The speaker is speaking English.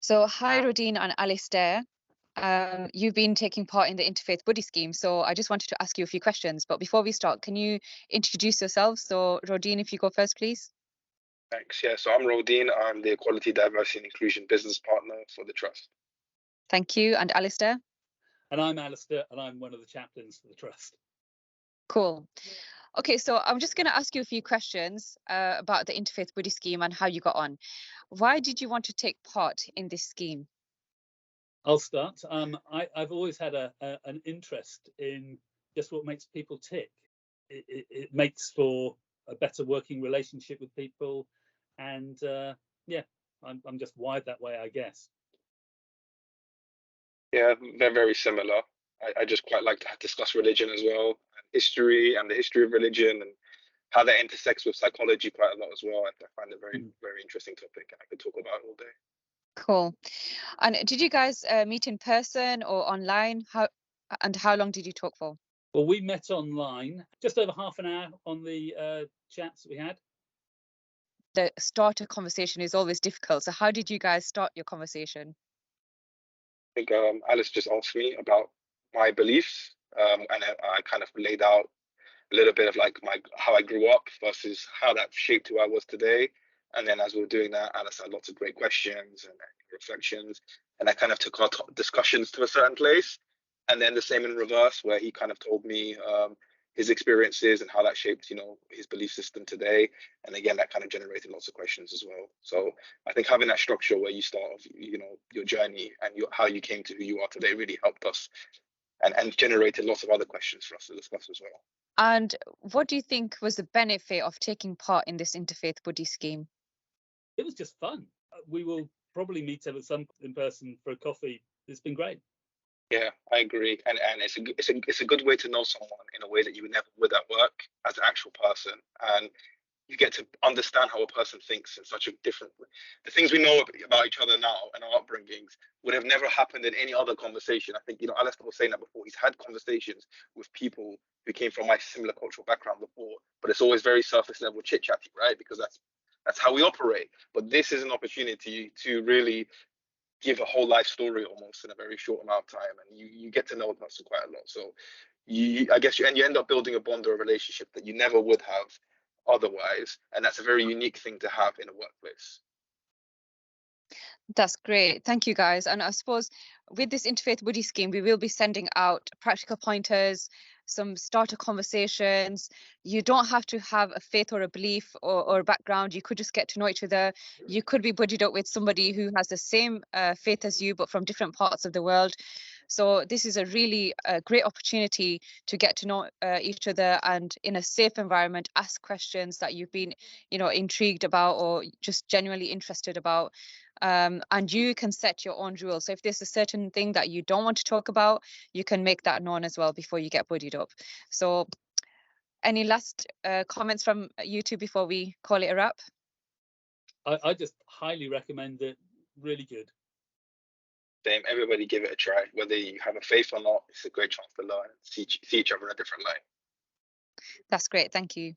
So, hi, Rodine and Alistair. You've been taking part in the Interfaith Buddy Scheme, so I just wanted to ask you a few questions. But before we start, can you introduce yourselves? So, Rodine, if you go first, please. Thanks. Yeah, so I'm Rodine. I'm the Equality, Diversity and Inclusion Business Partner for the Trust. Thank you. And Alistair? And I'm Alistair, and I'm one of the chaplains for the Trust. Cool. Okay, so I'm just going to ask you a few questions about the Interfaith Buddy Scheme and how you got on. Why did you want to take part in this scheme? I'll start. I've always had an interest in just what makes people tick. It makes for a better working relationship with people, and yeah, I'm just wired that way, I guess. Yeah, they're very similar. I just quite like to discuss religion as well, and history and the history of religion and how that intersects with psychology quite a lot as well. And I find it a very interesting topic, and I could talk about it all day. Cool. And did you guys meet in person or online? How long did you talk for? Well, we met online, just over half an hour on the chats we had. The starter conversation is always difficult. So how did you guys start your conversation? I think Alice just asked me about my beliefs, and I kind of laid out a little bit of like how I grew up versus how that shaped who I was today. And then as we were doing that, Alice had lots of great questions and reflections, and I kind of took our discussions to a certain place. And then the same in reverse, where he kind of told me his experiences and how that shaped, his belief system today. And again, that kind of generated lots of questions as well. So I think having that structure where you start off, your journey and how you came to who you are today really helped us and generated lots of other questions for us to discuss as well. And what do you think was the benefit of taking part in this Interfaith Buddy Scheme? It was just fun. We will probably meet at some in person for a coffee. It's been great. Yeah, I agree, and it's a good way to know someone in a way that you never would at work as an actual person, and you get to understand how a person thinks in such a different way. The things we know about each other now and our upbringings would have never happened in any other conversation. I think Alistair was saying that before. He's had conversations with people who came from my similar cultural background before, but it's always very surface level chit chatty, right? Because that's how we operate. But this is an opportunity to really give a whole life story almost in a very short amount of time, and you get to know a person quite a lot. So you end up building a bond or a relationship that you never would have otherwise, and that's a very unique thing to have in a workplace. That's great. Thank you, guys. And I suppose with this Interfaith Buddy Scheme, we will be sending out practical pointers, some starter conversations. You don't have to have a faith or a belief or a background. You could just get to know each other. You could be buddied up with somebody who has the same faith as you, but from different parts of the world. So this is a really great opportunity to get to know each other, and in a safe environment, ask questions that you've been, intrigued about or just genuinely interested about. And you can set your own rules. So if there's a certain thing that you don't want to talk about, you can make that known as well before you get buddied up. So any last comments from you two before we call it a wrap? I just highly recommend it. Really good. Same. Everybody give it a try. Whether you have a faith or not, it's a great chance to learn and see each other in a different light. That's great. Thank you.